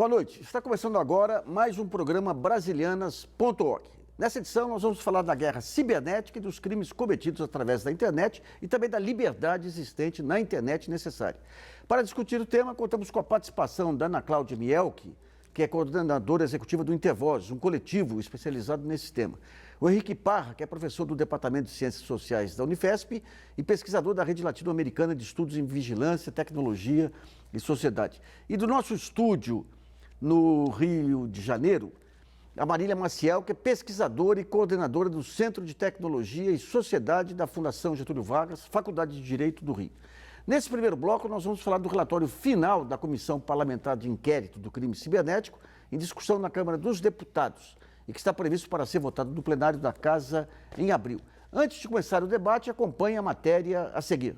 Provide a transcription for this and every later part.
Boa noite. Está começando agora mais um programa Brasilianas.org. Nessa edição, nós vamos falar da guerra cibernética e dos crimes cometidos através da internet e também da liberdade existente na internet necessária. Para discutir o tema, contamos com a participação da Ana Cláudia Mielke, que é coordenadora executiva do Intervoz, um coletivo especializado nesse tema. O Henrique Parra, que é professor do Departamento de Ciências Sociais da Unifesp e pesquisador da Rede Latino-Americana de Estudos em Vigilância, Tecnologia e Sociedade. E do nosso estúdio no Rio de Janeiro, a Marília Maciel, que é pesquisadora e coordenadora do Centro de Tecnologia e Sociedade da Fundação Getúlio Vargas, Faculdade de Direito do Rio. Nesse primeiro bloco, nós vamos falar do relatório final da Comissão Parlamentar de Inquérito do Crime Cibernético, em discussão na Câmara dos Deputados, e que está previsto para ser votado no plenário da Casa em abril. Antes de começar o debate, acompanhe a matéria a seguir.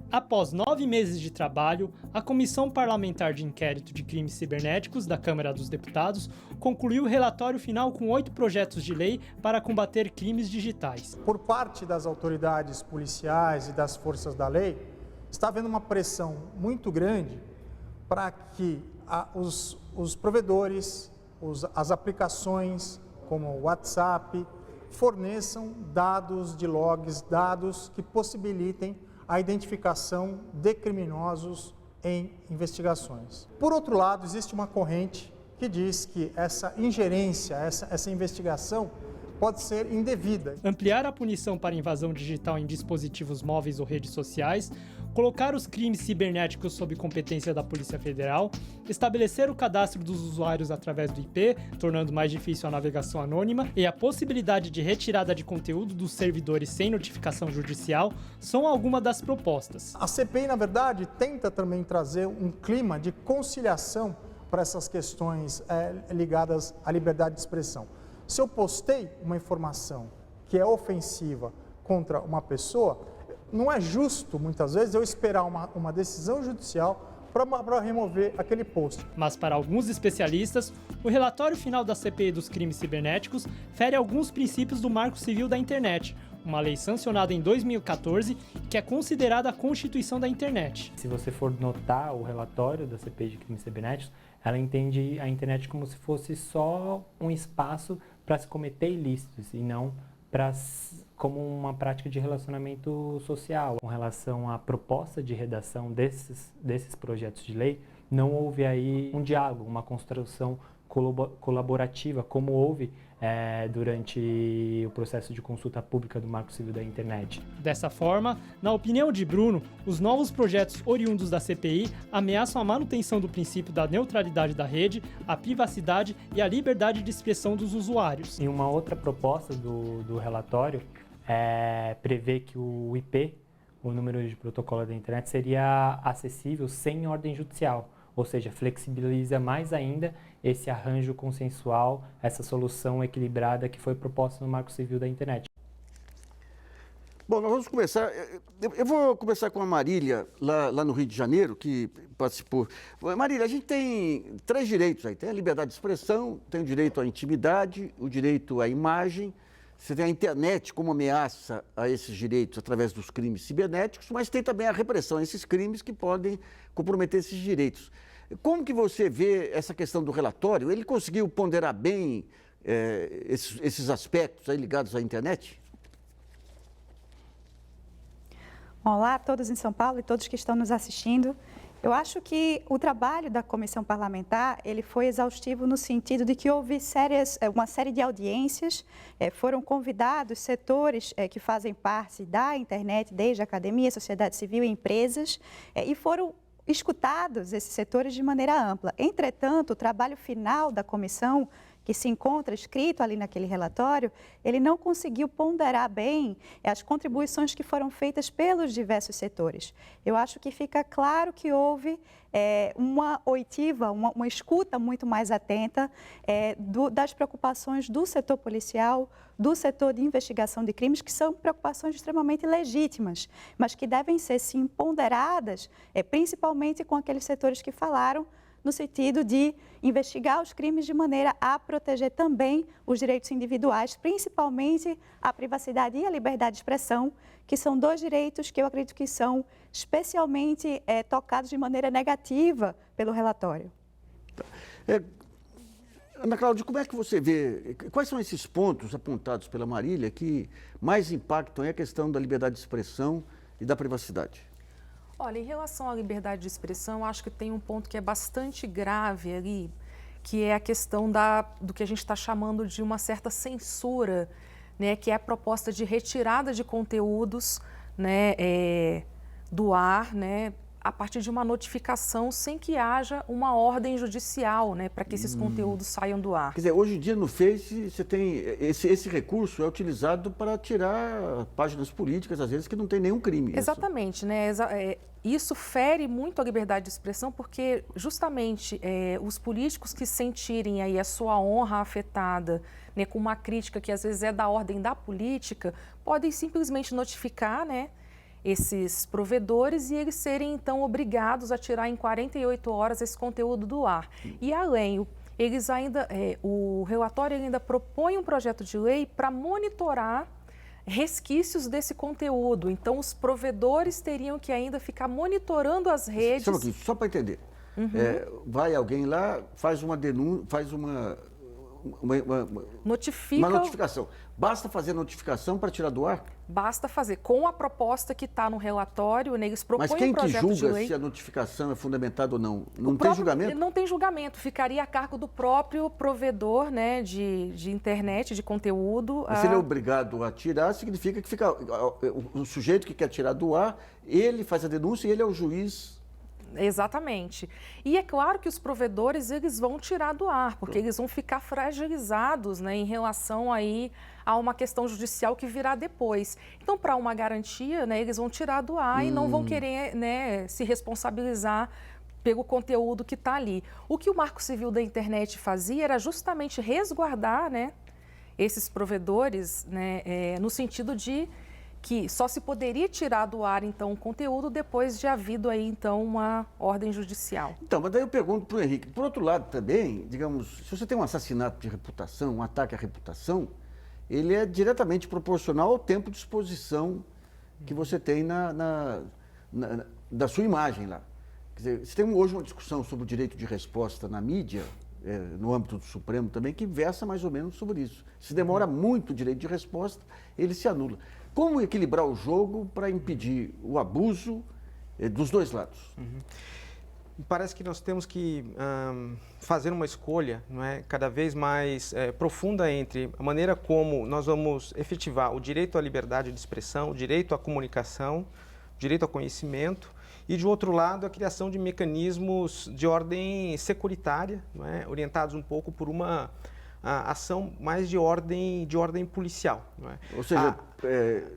Após 9 meses de trabalho, a Comissão Parlamentar de Inquérito de Crimes Cibernéticos da Câmara dos Deputados concluiu o relatório final com 8 projetos de lei para combater crimes digitais. Por parte das autoridades policiais e das forças da lei, está havendo uma pressão muito grande para que os provedores, as aplicações como o WhatsApp, forneçam dados de logs, dados que possibilitem a identificação de criminosos em investigações. Por outro lado, existe uma corrente que diz que essa ingerência, essa investigação pode ser indevida. Ampliar a punição para invasão digital em dispositivos móveis ou redes sociais, colocar os crimes cibernéticos sob competência da Polícia Federal, estabelecer o cadastro dos usuários através do IP, tornando mais difícil a navegação anônima, e a possibilidade de retirada de conteúdo dos servidores sem notificação judicial são algumas das propostas. A CPI, na verdade, tenta também trazer um clima de conciliação para essas questões ligadas à liberdade de expressão. Se eu postei uma informação que é ofensiva contra uma pessoa, não é justo, muitas vezes, eu esperar uma decisão judicial para remover aquele post. Mas para alguns especialistas, o relatório final da CPI dos crimes cibernéticos fere alguns princípios do Marco Civil da Internet, uma lei sancionada em 2014 que é considerada a Constituição da Internet. Se você for notar o relatório da CPI de crimes cibernéticos, ela entende a internet como se fosse só um espaço para se cometer ilícitos e não como uma prática de relacionamento social. Com relação à proposta de redação desses projetos de lei, não houve aí um diálogo, uma construção colaborativa, como houve durante o processo de consulta pública do Marco Civil da Internet. Dessa forma, na opinião de Bruno, os novos projetos oriundos da CPI ameaçam a manutenção do princípio da neutralidade da rede, a privacidade e a liberdade de expressão dos usuários. E uma outra proposta do relatório prevê que o IP, o número de protocolo da internet, seria acessível sem ordem judicial, ou seja, flexibiliza mais ainda esse arranjo consensual, essa solução equilibrada que foi proposta no Marco Civil da Internet. Bom, nós vamos começar. Eu vou começar com a Marília, lá no Rio de Janeiro, que participou. Marília, a gente tem 3 direitos aí. Tem a liberdade de expressão, tem o direito à intimidade, o direito à imagem. Você tem a internet como ameaça a esses direitos através dos crimes cibernéticos, mas tem também a repressão a esses crimes que podem comprometer esses direitos. Como que você vê essa questão do relatório? Ele conseguiu ponderar bem esses aspectos aí ligados à internet? Olá a todos em São Paulo e todos que estão nos assistindo. Eu acho que o trabalho da comissão parlamentar ele foi exaustivo no sentido de que houve uma série de audiências, foram convidados setores que fazem parte da internet, desde a academia, sociedade civil e empresas, e foram escutados esses setores de maneira ampla. Entretanto, o trabalho final da comissão, que se encontra escrito ali naquele relatório, ele não conseguiu ponderar bem as contribuições que foram feitas pelos diversos setores. Eu acho que fica claro que houve uma oitiva, uma escuta muito mais atenta das preocupações do setor policial, do setor de investigação de crimes, que são preocupações extremamente legítimas, mas que devem ser, sim, ponderadas, principalmente com aqueles setores que falaram no sentido de investigar os crimes de maneira a proteger também os direitos individuais, principalmente a privacidade e a liberdade de expressão, que são dois direitos que eu acredito que são especialmente tocados de maneira negativa pelo relatório. Ana Cláudia, como é que você vê, quais são esses pontos apontados pela Marília que mais impactam a questão da liberdade de expressão e da privacidade? Olha, em relação à liberdade de expressão, eu acho que tem um ponto que é bastante grave ali, que é a questão do que a gente está chamando de uma certa censura, né, que é a proposta de retirada de conteúdos, né, do ar, né, a partir de uma notificação sem que haja uma ordem judicial, né, para que esses conteúdos saiam do ar. Quer dizer, hoje em dia no Face você tem esse recurso é utilizado para tirar páginas políticas, às vezes, que não tem nenhum crime. Exatamente, né? Isso fere muito a liberdade de expressão, porque justamente os políticos que sentirem aí a sua honra afetada, né, com uma crítica que às vezes é da ordem da política, podem simplesmente notificar, né, esses provedores e eles serem então obrigados a tirar em 48 horas esse conteúdo do ar. E além, eles ainda, o relatório ainda propõe um projeto de lei para monitorar resquícios desse conteúdo. Então, os provedores teriam que ainda ficar monitorando as redes. Só para entender. Vai alguém lá, faz uma denúncia, faz uma notificação. Basta fazer notificação para tirar do ar? Basta fazer. Com a proposta que está no relatório, né, eles propõem Mas quem um projeto que de julga lei. se a notificação é fundamentada ou não? Não tem julgamento? Não tem julgamento. Ficaria a cargo do próprio provedor, né, de internet, de conteúdo. Mas se ele é obrigado a tirar, significa que fica o sujeito que quer tirar do ar, ele faz a denúncia e ele é o juiz. Exatamente. E é claro que os provedores eles vão tirar do ar, porque eles vão ficar fragilizados, né, em relação aí a uma questão judicial que virá depois. Então, para uma garantia, né, eles vão tirar do ar e não vão querer, né, se responsabilizar pelo conteúdo que está ali. O que o Marco Civil da Internet fazia era justamente resguardar, né, esses provedores, né, no sentido de que só se poderia tirar do ar, então, o conteúdo depois de havido aí, então, uma ordem judicial. Então, mas daí eu pergunto para o Henrique, por outro lado também, digamos, se você tem um assassinato de reputação, um ataque à reputação, ele é diretamente proporcional ao tempo de exposição que você tem da sua imagem lá. Quer dizer, você tem hoje uma discussão sobre o direito de resposta na mídia, no âmbito do Supremo também, que versa mais ou menos sobre isso. Se demora muito o direito de resposta, ele se anula. Como equilibrar o jogo para impedir o abuso dos dois lados? Parece que nós temos que fazer uma escolha, não é, cada vez mais profunda entre a maneira como nós vamos efetivar o direito à liberdade de expressão, o direito à comunicação, o direito ao conhecimento, e, de outro lado, a criação de mecanismos de ordem securitária, não é, orientados um pouco por uma ação mais de ordem policial. Não é? Ou seja,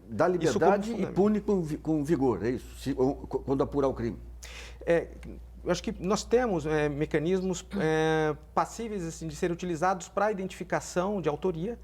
dá liberdade e pune com vigor, é isso? Quando apurar o crime. Eu acho que nós temos mecanismos passíveis assim, de serem utilizados para a identificação de autoria.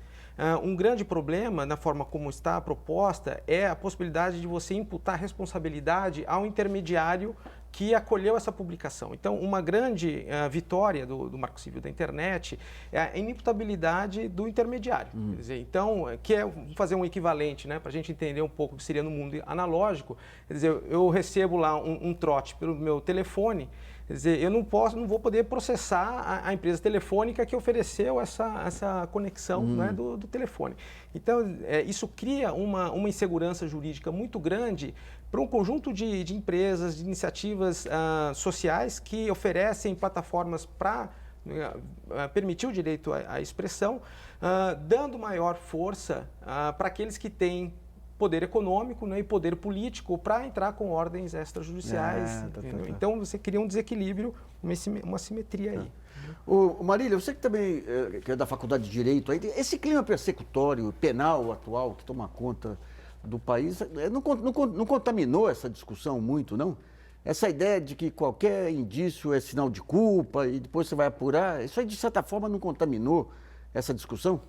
Um grande problema na forma como está a proposta é a possibilidade de você imputar responsabilidade ao intermediário que acolheu essa publicação. Então, uma grande vitória do Marco Civil da Internet é a inimputabilidade do intermediário. Quer dizer, então, que é fazer um equivalente, né, para a gente entender um pouco o que seria no mundo analógico. Quer dizer, eu recebo lá um trote pelo meu telefone. Quer dizer, eu não vou poder processar a empresa telefônica que ofereceu essa conexão né, do telefone. Então, isso cria uma insegurança jurídica muito grande para um conjunto de empresas, de iniciativas sociais que oferecem plataformas para permitir o direito à expressão, dando maior força para aqueles que têm poder econômico, né, e poder político para entrar com ordens extrajudiciais. Então, você cria um desequilíbrio, uma simetria aí. Marília, você que também que é da Faculdade de Direito, aí, esse clima persecutório, penal atual que toma conta do país, não contaminou essa discussão muito, não? Essa ideia de que qualquer indício é sinal de culpa e depois você vai apurar, isso aí, de certa forma, não contaminou essa discussão?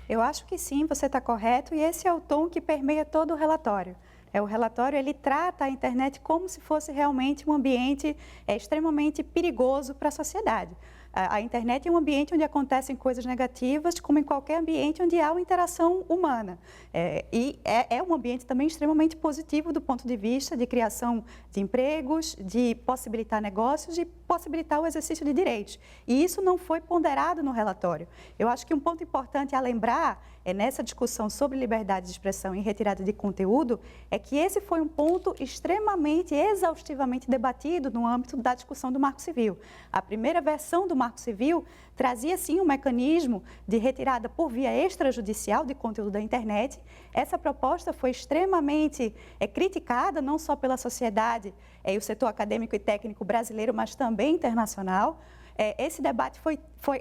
Eu acho que sim, você está correto, e esse é o tom que permeia todo o relatório. O relatório ele trata a internet como se fosse realmente um ambiente extremamente perigoso para a sociedade. A internet é um ambiente onde acontecem coisas negativas, como em qualquer ambiente onde há uma interação humana. E é um ambiente também extremamente positivo do ponto de vista de criação de empregos, de possibilitar negócios e possibilitar o exercício de direitos. E isso não foi ponderado no relatório. Eu acho que um ponto importante a lembrar nessa discussão sobre liberdade de expressão e retirada de conteúdo, é que esse foi um ponto extremamente, exaustivamente debatido no âmbito da discussão do Marco Civil. A primeira versão do Marco Civil trazia, sim, um mecanismo de retirada por via extrajudicial de conteúdo da internet. Essa proposta foi extremamente criticada, não só pela sociedade e o setor acadêmico e técnico brasileiro, mas também internacional. Esse debate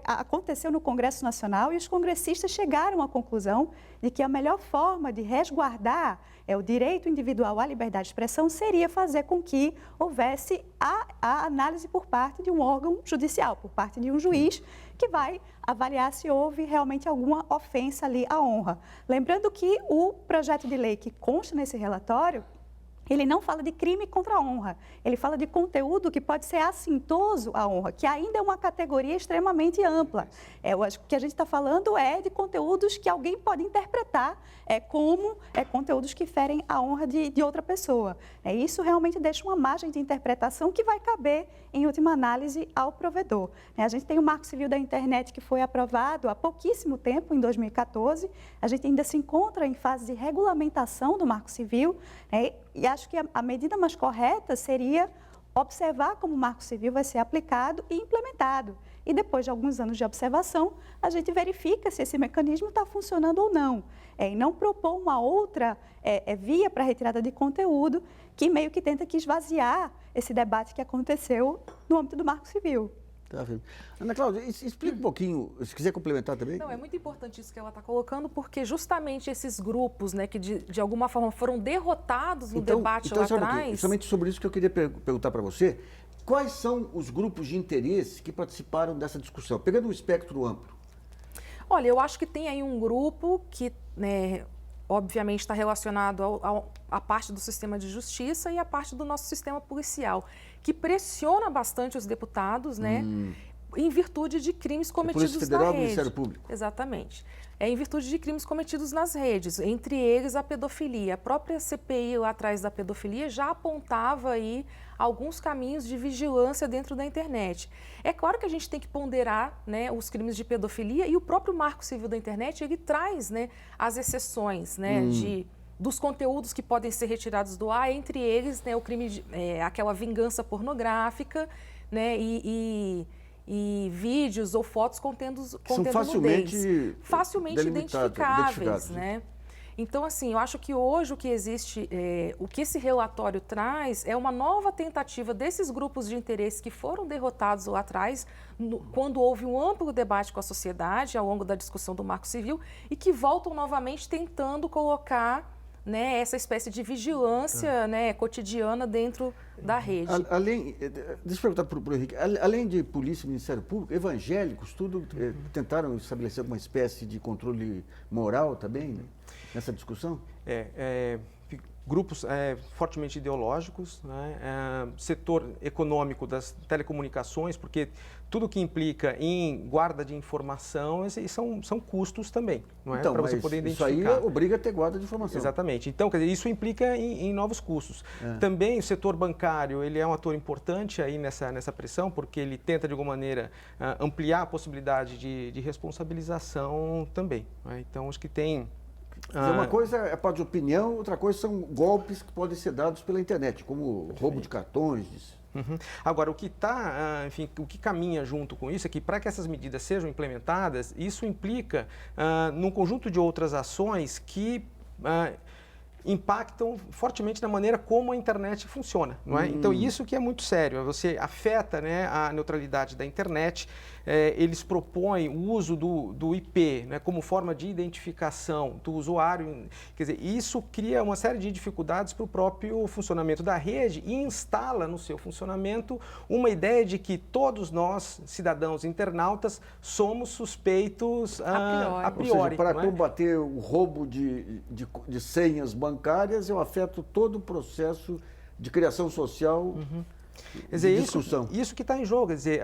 aconteceu no Congresso Nacional e os congressistas chegaram à conclusão de que a melhor forma de resguardar o direito individual à liberdade de expressão seria fazer com que houvesse a análise por parte de um órgão judicial, por parte de um juiz, que vai avaliar se houve realmente alguma ofensa ali à honra. Lembrando que o projeto de lei que consta nesse relatório, ele não fala de crime contra a honra, ele fala de conteúdo que pode ser assintoso à honra, que ainda é uma categoria extremamente ampla. Eu acho que o que a gente está falando é de conteúdos que alguém pode interpretar como conteúdos que ferem a honra de outra pessoa. Isso realmente deixa uma margem de interpretação que vai caber, em última análise, ao provedor. A gente tem o Marco Civil da Internet que foi aprovado há pouquíssimo tempo, em 2014. A gente ainda se encontra em fase de regulamentação do Marco Civil, e acho que a medida mais correta seria observar como o Marco Civil vai ser aplicado e implementado. E depois de alguns anos de observação, a gente verifica se esse mecanismo está funcionando ou não. E não propor uma outra via para a retirada de conteúdo que meio que tenta esvaziar esse debate que aconteceu no âmbito do Marco Civil. Tá, Ana Cláudia, explica um pouquinho, se quiser complementar também. Não, é muito importante isso que ela está colocando, porque justamente esses grupos, que de alguma forma foram derrotados no debate lá atrás... Justamente sobre isso que eu queria perguntar para você. Quais são os grupos de interesse que participaram dessa discussão, pegando um espectro amplo? Olha, eu acho que tem aí um grupo que, obviamente, está relacionado à parte do sistema de justiça e à parte do nosso sistema policial, que pressiona bastante os deputados, em virtude de crimes cometidos Polícia Federal, na rede. Ministério Público. Exatamente. Em virtude de crimes cometidos nas redes, entre eles a pedofilia. A própria CPI lá atrás da pedofilia já apontava aí alguns caminhos de vigilância dentro da internet. É claro que a gente tem que ponderar os crimes de pedofilia, e o próprio Marco Civil da Internet, ele traz as exceções dos conteúdos que podem ser retirados do ar, entre eles o crime aquela vingança pornográfica, e vídeos ou fotos contendo nudez. Facilmente identificáveis, Então, assim, eu acho que hoje o que existe, o que esse relatório traz é uma nova tentativa desses grupos de interesse que foram derrotados lá atrás, quando houve um amplo debate com a sociedade ao longo da discussão do Marco Civil, e que voltam novamente tentando colocar essa espécie de vigilância cotidiana dentro da rede. Deixa eu perguntar para o Henrique, além de polícia e Ministério Público, evangélicos, tentaram estabelecer alguma espécie de controle moral também nessa discussão? Grupos fortemente ideológicos, setor econômico das telecomunicações, porque tudo que implica em guarda de informação são custos também, não é? Então, para você poder identificar. Isso aí obriga a ter guarda de informação. Exatamente. Então, quer dizer, isso implica em novos custos. Também o setor bancário, ele é um ator importante aí nessa pressão, porque ele tenta, de alguma maneira, ampliar a possibilidade de responsabilização também. Então, acho que tem... Uma coisa é a parte de opinião, outra coisa são golpes que podem ser dados pela internet, como roubo de cartões. Agora, o que caminha junto com isso é que, para que essas medidas sejam implementadas, isso implica num conjunto de outras ações que impactam fortemente na maneira como a internet funciona, não é? Então, isso que é muito sério, você afeta a neutralidade da internet, eles propõem o uso do IP, né, como forma de identificação do usuário. Quer dizer, isso cria uma série de dificuldades para o próprio funcionamento da rede e instala no seu funcionamento uma ideia de que todos nós, cidadãos internautas, somos suspeitos a priori. Ou seja, para não é? combater o roubo de senhas bancárias, eu afeto todo o processo de criação social. Quer dizer, discussão. Isso que está em jogo, quer dizer,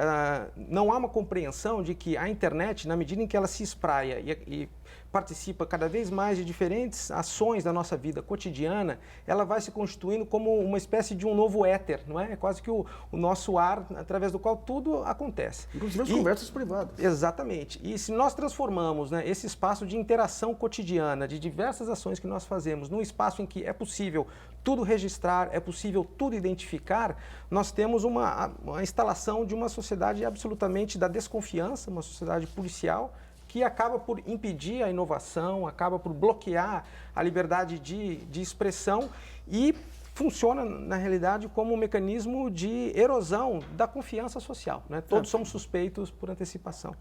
não há uma compreensão de que a internet, na medida em que ela se espraia e participa cada vez mais de diferentes ações da nossa vida cotidiana, ela vai se constituindo como uma espécie de um novo éter, não é? É quase que o nosso ar, através do qual tudo acontece. Inclusive as conversas privadas. Exatamente. E se nós transformamos, né, esse espaço de interação cotidiana, de diversas ações que nós fazemos, num espaço em que é possível tudo registrar, é possível tudo identificar, nós temos uma instalação de uma sociedade absolutamente da desconfiança, uma sociedade policial, que acaba por impedir a inovação, acaba por bloquear a liberdade de expressão e funciona, na realidade, como um mecanismo de erosão da confiança social, né? Todos somos suspeitos por antecipação.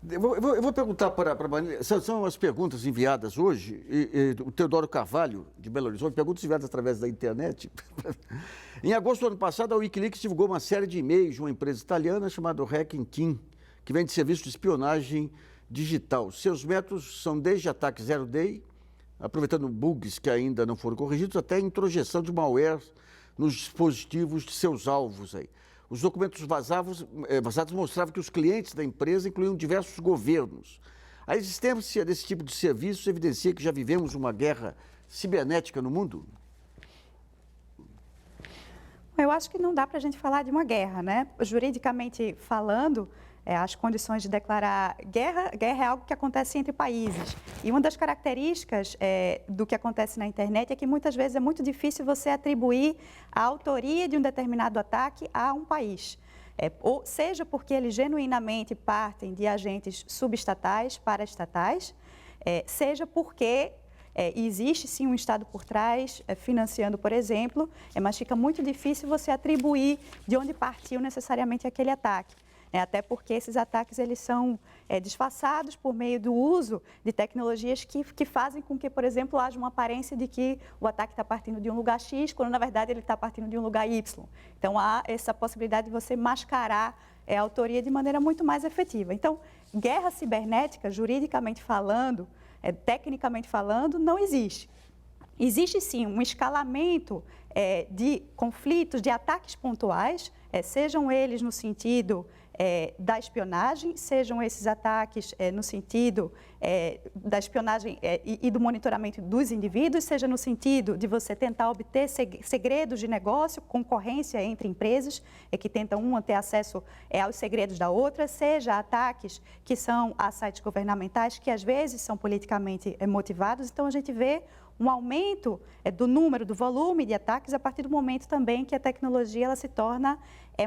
Eu vou perguntar para a Marília, são as perguntas enviadas hoje, o Teodoro Carvalho, de Belo Horizonte, perguntas enviadas através da internet. Em agosto do ano passado, a Wikileaks divulgou uma série de e-mails de uma empresa italiana chamada Hacking Team, que vende serviço de espionagem digital. Seus métodos são desde ataques zero day, aproveitando bugs que ainda não foram corrigidos, até introjeção de malware nos dispositivos de seus alvos aí. Os documentos vazados mostravam que os clientes da empresa incluíam diversos governos. A existência desse tipo de serviços evidencia que já vivemos uma guerra cibernética no mundo? Eu acho que não dá para a gente falar de uma guerra, né? Juridicamente falando, as condições de declarar guerra é algo que acontece entre países. E uma das características do que acontece na internet é que muitas vezes é muito difícil você atribuir a autoria de um determinado ataque a um país. Ou seja porque eles genuinamente partem de agentes subestatais, paraestatais, seja porque existe sim um Estado por trás, financiando, por exemplo, mas fica muito difícil você atribuir de onde partiu necessariamente aquele ataque. Até porque esses ataques eles são disfarçados por meio do uso de tecnologias que fazem com que, por exemplo, haja uma aparência de que o ataque está partindo de um lugar X, quando na verdade ele está partindo de um lugar Y. Então há essa possibilidade de você mascarar a autoria de maneira muito mais efetiva. Então, guerra cibernética, juridicamente falando, tecnicamente falando, não existe. Existe sim um escalamento de conflitos, de ataques pontuais, sejam eles no sentido da espionagem, sejam esses ataques no sentido da espionagem e do monitoramento dos indivíduos, seja no sentido de você tentar obter segredos de negócio, concorrência entre empresas que tentam uma ter acesso aos segredos da outra, seja ataques que são a sites governamentais, que às vezes são politicamente motivados. Então, a gente vê um aumento do número, do volume de ataques a partir do momento também que a tecnologia ela se torna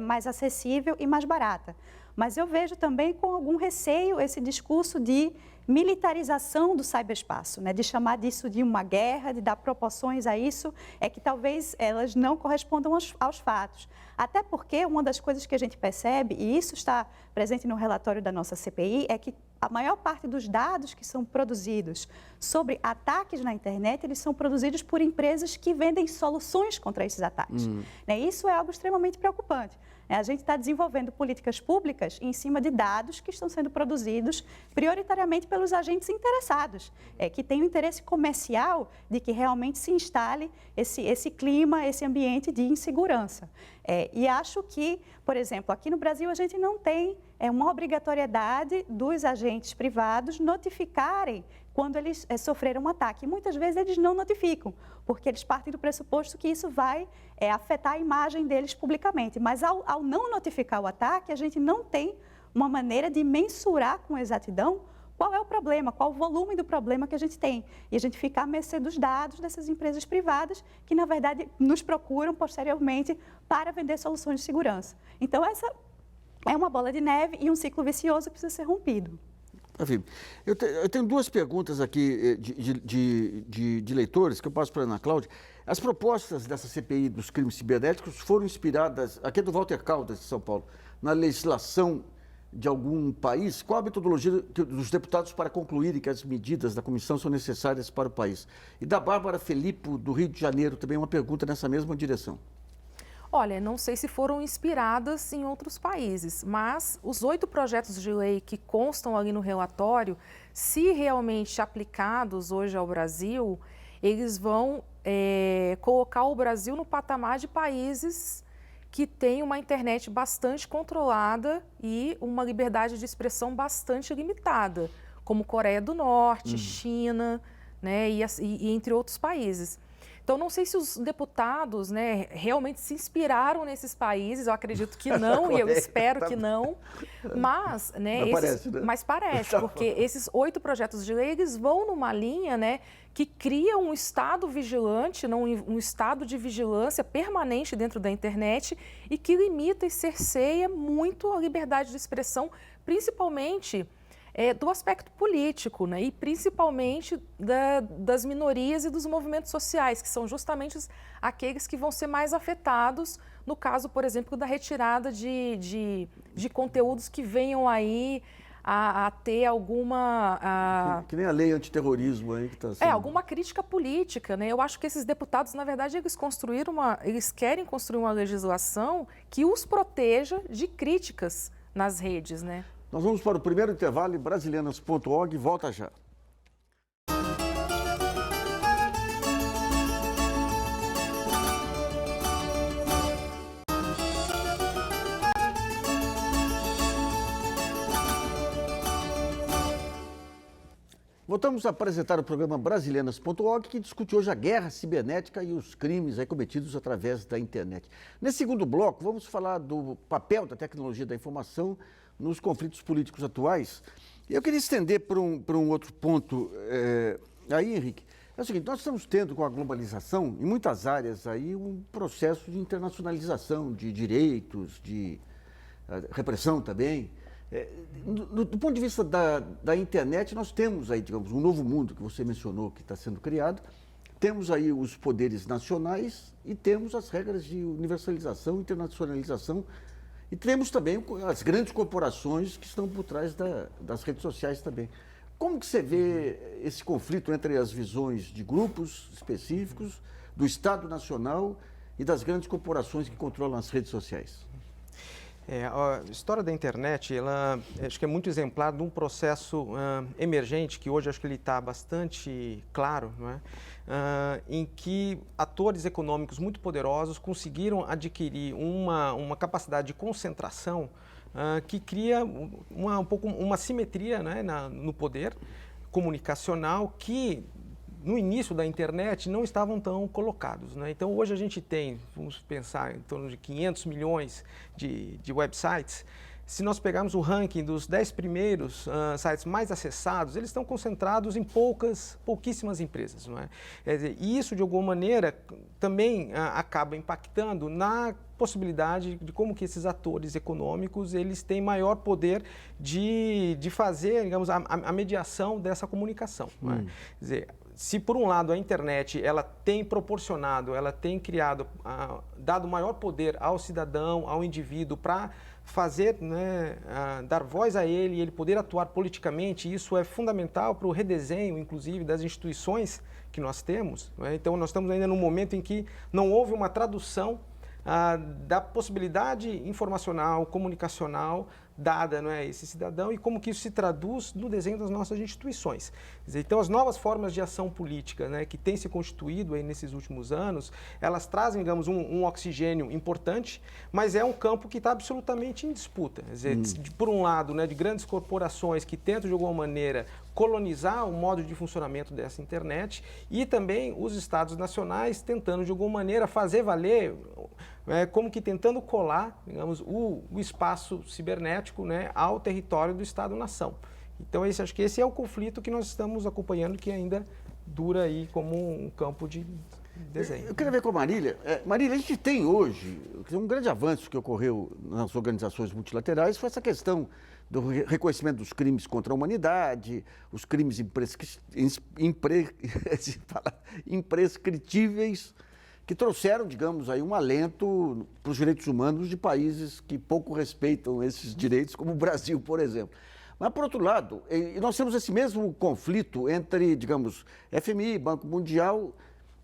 mais acessível e mais barata. Mas eu vejo também com algum receio esse discurso de militarização do ciberespaço, né? De chamar disso de uma guerra, de dar proporções a isso, que talvez elas não correspondam aos fatos. Até porque uma das coisas que a gente percebe, e isso está presente no relatório da nossa CPI, é que a maior parte dos dados que são produzidos sobre ataques na internet, eles são produzidos por empresas que vendem soluções contra esses ataques. Isso é algo extremamente preocupante. A gente está desenvolvendo políticas públicas em cima de dados que estão sendo produzidos prioritariamente pelos agentes interessados, que têm o interesse comercial de que realmente se instale esse clima, esse ambiente de insegurança. E acho que, por exemplo, aqui no Brasil a gente não tem uma obrigatoriedade dos agentes privados notificarem quando eles sofreram um ataque. E muitas vezes eles não notificam, porque eles partem do pressuposto que isso vai afetar a imagem deles publicamente. Mas ao não notificar o ataque, a gente não tem uma maneira de mensurar com exatidão qual é o problema, qual o volume do problema que a gente tem. E a gente fica à mercê dos dados dessas empresas privadas que, na verdade, nos procuram posteriormente para vender soluções de segurança. Então, essa é uma bola de neve e um ciclo vicioso que precisa ser rompido. Enfim, eu tenho duas perguntas aqui de leitores que eu passo para a Ana Cláudia. As propostas dessa CPI dos crimes cibernéticos foram inspiradas, aqui é do Walter Caldas, de São Paulo, na legislação de algum país, qual a metodologia dos deputados para concluírem que as medidas da comissão são necessárias para o país? E da Bárbara Felipe, do Rio de Janeiro, também uma pergunta nessa mesma direção. Olha, não sei se foram inspiradas em outros países, mas os 8 projetos de lei que constam ali no relatório, se realmente aplicados hoje ao Brasil, eles vão colocar o Brasil no patamar de países que têm uma internet bastante controlada e uma liberdade de expressão bastante limitada, como Coreia do Norte, China, né, e entre outros países. Então, não sei se os deputados, né, realmente se inspiraram nesses países, eu acredito que não, e eu espero que não, mas, né, parece, né? Mas parece, porque esses 8 projetos de lei, eles vão numa linha, né, que cria um estado vigilante, um estado de vigilância permanente dentro da internet e que limita e cerceia muito a liberdade de expressão, principalmente do aspecto político, né? E principalmente das minorias e dos movimentos sociais, que são justamente aqueles que vão ser mais afetados no caso, por exemplo, da retirada de conteúdos que venham aí a ter alguma... Que nem a lei antiterrorismo aí que está sendo... alguma crítica política, né? Eu acho que esses deputados, na verdade, eles querem construir uma legislação que os proteja de críticas nas redes, né? Nós vamos para o primeiro intervalo em brasilianas.org e volta já. Voltamos a apresentar o programa Brasilianas.org, que discute hoje a guerra cibernética e os crimes aí cometidos através da internet. Nesse segundo bloco, vamos falar do papel da tecnologia da informação nos conflitos políticos atuais. Eu queria estender para um outro ponto aí, Henrique. É o seguinte, nós estamos tendo com a globalização, em muitas áreas aí, um processo de internacionalização de direitos, de repressão também. Do ponto de vista da internet, nós temos aí, digamos, um novo mundo que você mencionou que está sendo criado. Temos aí os poderes nacionais e temos as regras de universalização, internacionalização. E temos também as grandes corporações que estão por trás das redes sociais também. Como que você vê esse conflito entre as visões de grupos específicos, do Estado Nacional e das grandes corporações que controlam as redes sociais? A história da internet, ela acho que é muito exemplar de um processo emergente, que hoje acho que ele está bastante claro, não é? Em que atores econômicos muito poderosos conseguiram adquirir uma capacidade de concentração que cria uma simetria, né, no poder comunicacional que no início da internet não estavam tão colocados, né? Então hoje a gente tem, vamos pensar, em torno de 500 milhões de websites. Se nós pegarmos o ranking dos 10 primeiros sites mais acessados, eles estão concentrados em pouquíssimas empresas, não é? Quer dizer, e isso, de alguma maneira, também acaba impactando na possibilidade de como que esses atores econômicos eles têm maior poder de fazer, digamos, a mediação dessa comunicação, não é? Quer dizer, se por um lado a internet ela tem proporcionado, ela tem criado, dado maior poder ao cidadão, ao indivíduo para fazer, né, dar voz a ele e ele poder atuar politicamente, isso é fundamental para o redesenho, inclusive, das instituições que nós temos, né? Então nós estamos ainda num momento em que não houve uma tradução da possibilidade informacional, comunicacional dada, não é, a esse cidadão e como que isso se traduz no desenho das nossas instituições. Quer dizer, então, as novas formas de ação política, né, que têm se constituído aí nesses últimos anos, elas trazem, digamos, um oxigênio importante, mas é um campo que está absolutamente em disputa. Quer dizer, por um lado, né, de grandes corporações que tentam, de alguma maneira, colonizar o modo de funcionamento dessa internet e também os estados nacionais tentando, de alguma maneira, fazer valer, como que tentando colar, digamos, o espaço cibernético, né, ao território do Estado-nação. Então, acho que esse é o conflito que nós estamos acompanhando, que ainda dura aí como um campo de desenho. Eu queria ver com a Marília. Marília, a gente tem hoje, um grande avanço que ocorreu nas organizações multilaterais foi essa questão do reconhecimento dos crimes contra a humanidade, os crimes imprescritíveis, que trouxeram, digamos, aí um alento para os direitos humanos de países que pouco respeitam esses direitos, como o Brasil, por exemplo. Mas, por outro lado, nós temos esse mesmo conflito entre, digamos, FMI, Banco Mundial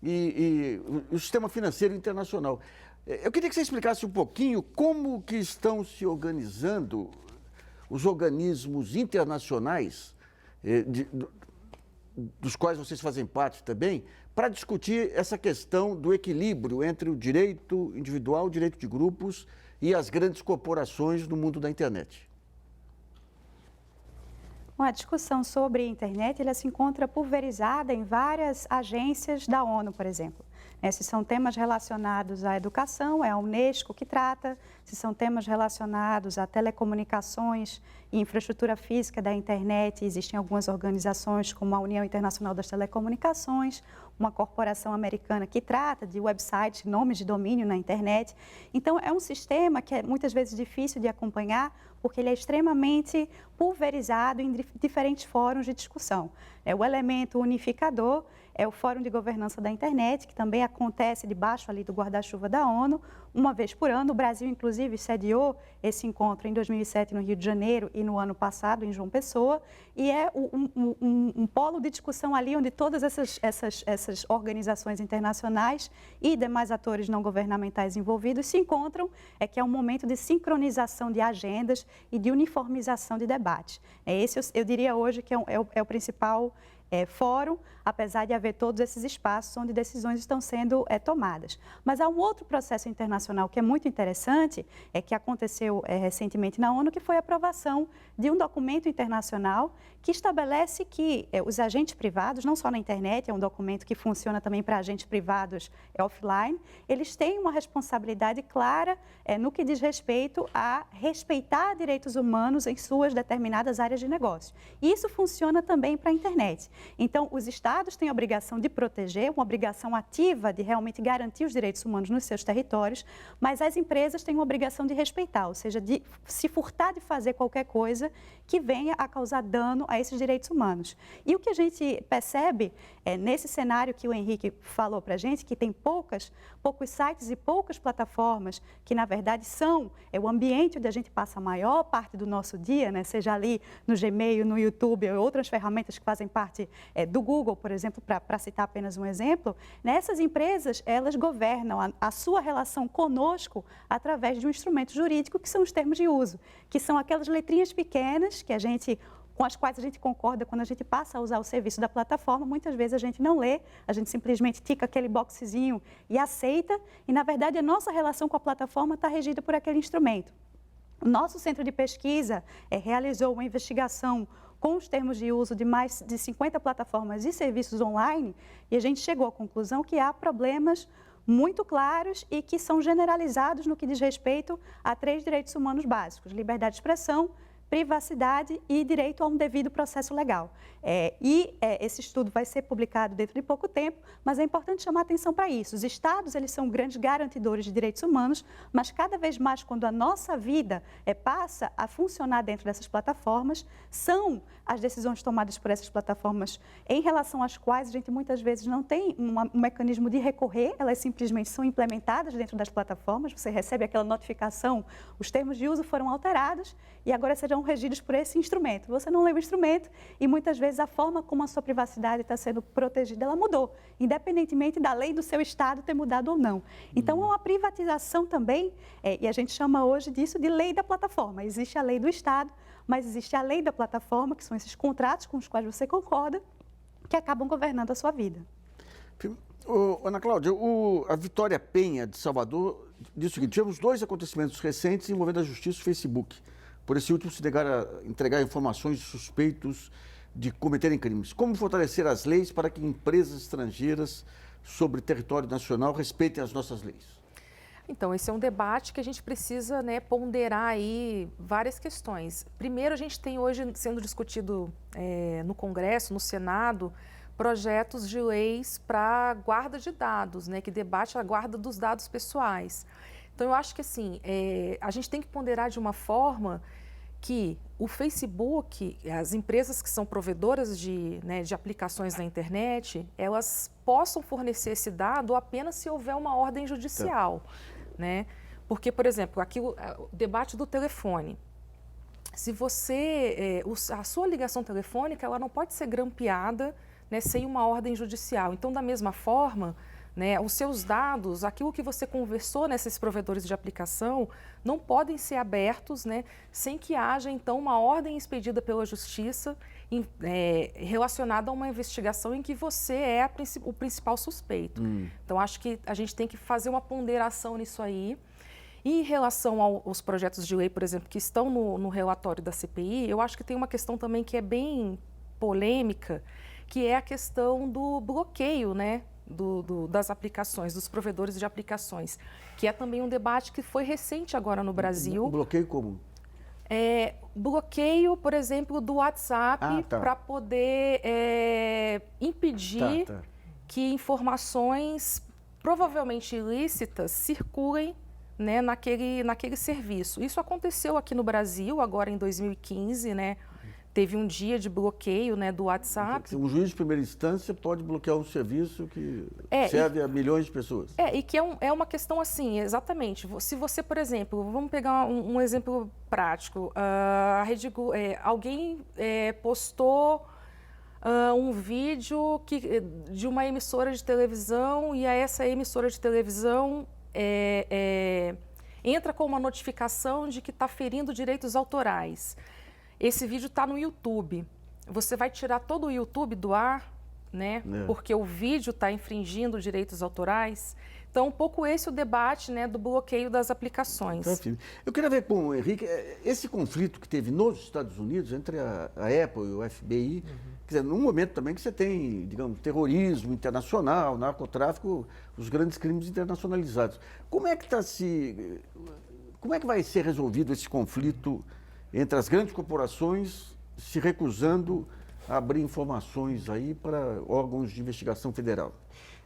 e o sistema financeiro internacional. Eu queria que você explicasse um pouquinho como que estão se organizando os organismos internacionais, dos quais vocês fazem parte também, para discutir essa questão do equilíbrio entre o direito individual, o direito de grupos e as grandes corporações no mundo da internet. A discussão sobre a internet ela se encontra pulverizada em várias agências da ONU, por exemplo. Se são temas relacionados à educação, é a Unesco que trata. Se são temas relacionados a telecomunicações e infraestrutura física da internet, existem algumas organizações como a União Internacional das Telecomunicações, uma corporação americana que trata de websites, nomes de domínio na internet. Então, é um sistema que é muitas vezes difícil de acompanhar, porque ele é extremamente pulverizado em diferentes fóruns de discussão. O elemento unificador é o Fórum de Governança da Internet, que também acontece debaixo ali do guarda-chuva da ONU, uma vez por ano. O Brasil, inclusive, sediou esse encontro em 2007 no Rio de Janeiro e no ano passado em João Pessoa, e é um polo de discussão ali onde todas essas organizações internacionais e demais atores não governamentais envolvidos se encontram, que é um momento de sincronização de agendas e de uniformização de debate. Esse, eu diria hoje, que é o principal fórum, apesar de haver todos esses espaços onde decisões estão sendo tomadas. Mas há um outro processo internacional que é muito interessante, que aconteceu recentemente na ONU, que foi a aprovação de um documento internacional que estabelece que os agentes privados, não só na internet, é um documento que funciona também para agentes privados offline, eles têm uma responsabilidade clara no que diz respeito a respeitar direitos humanos em suas determinadas áreas de negócio. E isso funciona também para a internet. Então, os Estados têm a obrigação de proteger, uma obrigação ativa de realmente garantir os direitos humanos nos seus territórios, mas as empresas têm uma obrigação de respeitar, ou seja, de se furtar de fazer qualquer coisa que venha a causar dano a esses direitos humanos. E o que a gente percebe nesse cenário que o Henrique falou para a gente, que tem poucos sites e poucas plataformas que, na verdade, são o ambiente onde a gente passa a maior parte do nosso dia, né? Seja ali no Gmail, no YouTube ou outras ferramentas que fazem parte do Google, por exemplo, para citar apenas um exemplo, essas empresas, elas governam a sua relação conosco através de um instrumento jurídico que são os termos de uso, que são aquelas letrinhas pequenas com as quais a gente concorda quando a gente passa a usar o serviço da plataforma. Muitas vezes a gente não lê, a gente simplesmente tica aquele boxezinho e aceita, e na verdade a nossa relação com a plataforma está regida por aquele instrumento. O nosso centro de pesquisa realizou uma investigação com os termos de uso de mais de 50 plataformas e serviços online, e a gente chegou à conclusão que há problemas muito claros e que são generalizados no que diz respeito a 3 direitos humanos básicos: liberdade de expressão, privacidade e direito a um devido processo legal. Esse estudo vai ser publicado dentro de pouco tempo, mas é importante chamar atenção para isso. Os Estados, eles são grandes garantidores de direitos humanos, mas cada vez mais, quando a nossa vida passa a funcionar dentro dessas plataformas, são as decisões tomadas por essas plataformas em relação às quais a gente muitas vezes não tem um mecanismo de recorrer, elas simplesmente são implementadas dentro das plataformas, você recebe aquela notificação, os termos de uso foram alterados e agora serão regidos por esse instrumento. Você não lê o instrumento e muitas vezes a forma como a sua privacidade está sendo protegida, ela mudou, independentemente da lei do seu estado ter mudado ou não. Então, é uma privatização também, e a gente chama hoje disso de lei da plataforma. Existe a lei do estado, mas existe a lei da plataforma, que são esses contratos com os quais você concorda, que acabam governando a sua vida. Ana Cláudia, a Vitória Penha, de Salvador, diz o seguinte: tivemos 2 acontecimentos recentes envolvendo a justiça e o Facebook, por esse último se negar a entregar informações de suspeitos de cometerem crimes. Como fortalecer as leis para que empresas estrangeiras sobre território nacional respeitem as nossas leis? Então, esse é um debate que a gente precisa ponderar aí várias questões. Primeiro, a gente tem hoje sendo discutido no Congresso, no Senado, projetos de leis para guarda de dados, que debate a guarda dos dados pessoais. Então, eu acho que assim, a gente tem que ponderar de uma forma que o Facebook, as empresas que são provedoras de aplicações na internet, elas possam fornecer esse dado apenas se houver uma ordem judicial, né? Porque, por exemplo, aqui o debate do telefone. Se você, a sua ligação telefônica, ela não pode ser grampeada, né, sem uma ordem judicial. Então, da mesma forma, né, os seus dados, aquilo que você conversou nesses provedores de aplicação, não podem ser abertos, né, sem que haja, então, uma ordem expedida pela Justiça relacionada a uma investigação em que você é o principal suspeito. Então, acho que a gente tem que fazer uma ponderação nisso aí. E em relação aos projetos de lei, por exemplo, que estão no relatório da CPI, eu acho que tem uma questão também que é bem polêmica, que é a questão do bloqueio, né, das aplicações, dos provedores de aplicações, que é também um debate que foi recente agora no Brasil. Bloqueio como? Bloqueio, por exemplo, do WhatsApp para poder impedir que informações provavelmente ilícitas circulem, né, naquele serviço. Isso aconteceu aqui no Brasil, agora em 2015, né? Teve um dia de bloqueio, né, do WhatsApp. Um juiz de primeira instância pode bloquear um serviço que serve a milhões de pessoas. E que é uma questão assim, exatamente. Se você, por exemplo, vamos pegar um exemplo prático. A Rede Globo, alguém postou um vídeo de uma emissora de televisão e essa emissora de televisão entra com uma notificação de que está ferindo direitos autorais. Esse vídeo está no YouTube. Você vai tirar todo o YouTube do ar, né? Porque o vídeo está infringindo direitos autorais. Então, um pouco esse é o debate, né, do bloqueio das aplicações. Eu queria ver com o Henrique esse conflito que teve nos Estados Unidos entre a Apple e o FBI. Quer dizer, num momento também que você tem, digamos, terrorismo internacional, narcotráfico, os grandes crimes internacionalizados. Como é que vai ser resolvido esse conflito entre as grandes corporações se recusando a abrir informações aí para órgãos de investigação federal?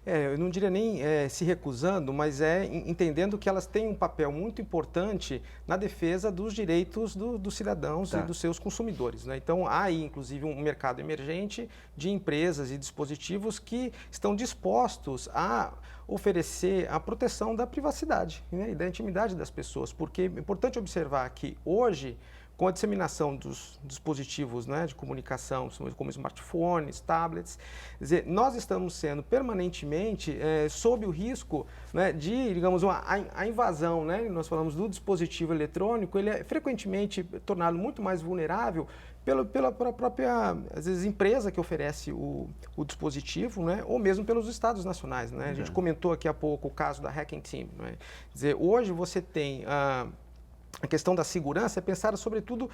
Eu não diria nem se recusando, mas entendendo que elas têm um papel muito importante na defesa dos direitos dos cidadãos e dos seus consumidores, né? Então, há aí, inclusive, um mercado emergente de empresas e dispositivos que estão dispostos a oferecer a proteção da privacidade, né, e da intimidade das pessoas, porque é importante observar que hoje, com a disseminação dos dispositivos, né, de comunicação, como smartphones, tablets, quer dizer, nós estamos sendo permanentemente sob o risco, né, de, digamos, a invasão, né? Nós falamos do dispositivo eletrônico, ele é frequentemente tornado muito mais vulnerável pela própria, às vezes, empresa que oferece o dispositivo, né, ou mesmo pelos estados nacionais, né? A gente comentou aqui há pouco o caso da Hacking Team, né? Quer dizer, hoje você tem a questão da segurança é pensada, sobretudo,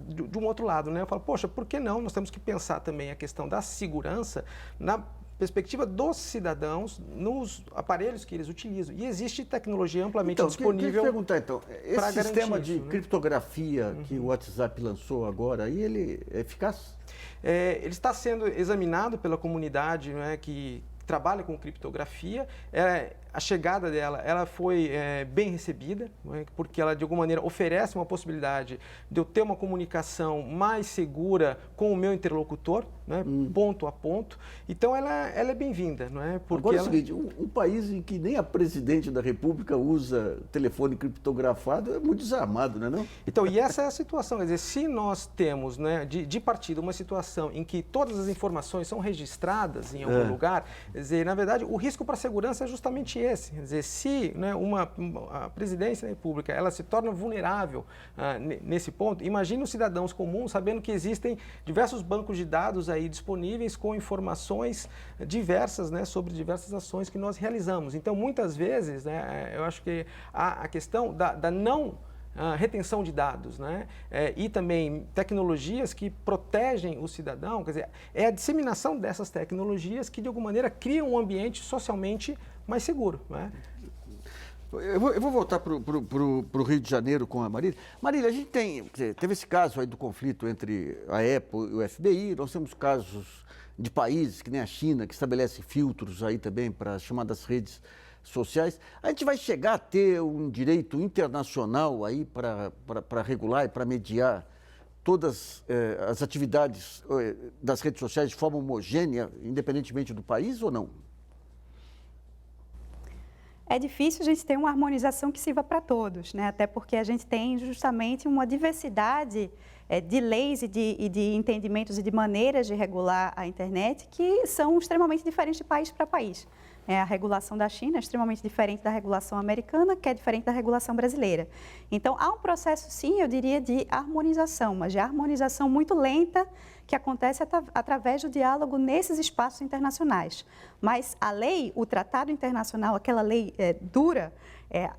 de um outro lado, né? Eu falo, poxa, por que não? Nós temos que pensar também a questão da segurança na perspectiva dos cidadãos nos aparelhos que eles utilizam. E existe tecnologia amplamente disponível. Deixa eu perguntar, então, esse sistema de né, criptografia que o WhatsApp lançou agora, aí ele é eficaz? Ele está sendo examinado pela comunidade, né, que trabalha com criptografia. A chegada dela, ela foi bem recebida, né, porque ela, de alguma maneira, oferece uma possibilidade de eu ter uma comunicação mais segura com o meu interlocutor, né, ponto a ponto. Então, ela é bem-vinda, não é? Porque agora é o seguinte, um país em que nem a presidente da República usa telefone criptografado é muito desarmado, não é não? Então, e essa é a situação. Quer dizer, se nós temos, né, de partida, uma situação em que todas as informações são registradas em algum lugar, quer dizer, na verdade, o risco para a segurança é justamente esse. Quer dizer, se, né, a presidência da República ela se torna vulnerável nesse ponto, imagine os cidadãos comuns sabendo que existem diversos bancos de dados aí disponíveis com informações diversas, né, sobre diversas ações que nós realizamos. Então, muitas vezes, né, eu acho que a questão da não retenção de dados, né? E também tecnologias que protegem o cidadão, quer dizer, é a disseminação dessas tecnologias que, de alguma maneira, criam um ambiente socialmente mais seguro, né? Eu vou voltar para o Rio de Janeiro com a Marília. Marília, a gente teve esse caso aí do conflito entre a Apple e o FBI, nós temos casos de países que nem a China, que estabelecem filtros aí também para as chamadas redes sociais. A gente vai chegar a ter um direito internacional aí para regular e para mediar todas as atividades das redes sociais de forma homogênea, independentemente do país ou não? É difícil a gente ter uma harmonização que sirva para todos, né? Até porque a gente tem justamente uma diversidade de leis e de entendimentos e de maneiras de regular a internet que são extremamente diferentes de país para país. A regulação da China é extremamente diferente da regulação americana, que é diferente da regulação brasileira. Então, há um processo, sim, eu diria, de harmonização, mas de harmonização muito lenta, que acontece através do diálogo nesses espaços internacionais. Mas a lei, o tratado internacional, aquela lei dura,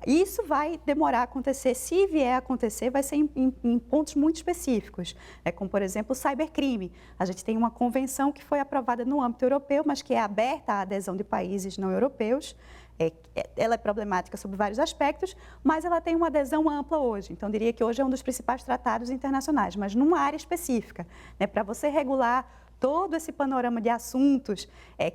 isso vai demorar a acontecer. Se vier a acontecer, vai ser em pontos muito específicos, como, por exemplo, o cybercrime. A gente tem uma convenção que foi aprovada no âmbito europeu, mas que é aberta à adesão de países não europeus. Ela é problemática sob vários aspectos, mas ela tem uma adesão ampla hoje. Então, diria que hoje é um dos principais tratados internacionais, mas numa área específica, para você regular todo esse panorama de assuntos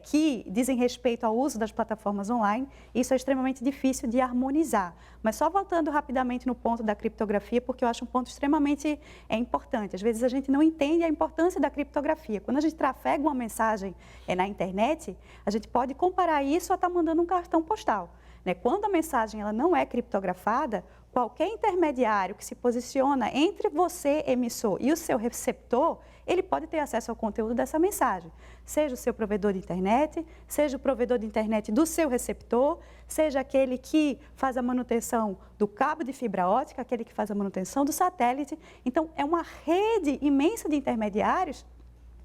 que dizem respeito ao uso das plataformas online, isso é extremamente difícil de harmonizar. Mas só voltando rapidamente no ponto da criptografia, porque eu acho um ponto extremamente importante. Às vezes a gente não entende a importância da criptografia. Quando a gente trafega uma mensagem na internet, a gente pode comparar isso a estar mandando um cartão postal. Quando a mensagem ela não é criptografada, qualquer intermediário que se posiciona entre você, emissor, e o seu receptor, ele pode ter acesso ao conteúdo dessa mensagem. Seja o seu provedor de internet, seja o provedor de internet do seu receptor, seja aquele que faz a manutenção do cabo de fibra ótica, aquele que faz a manutenção do satélite. Então, é uma rede imensa de intermediários.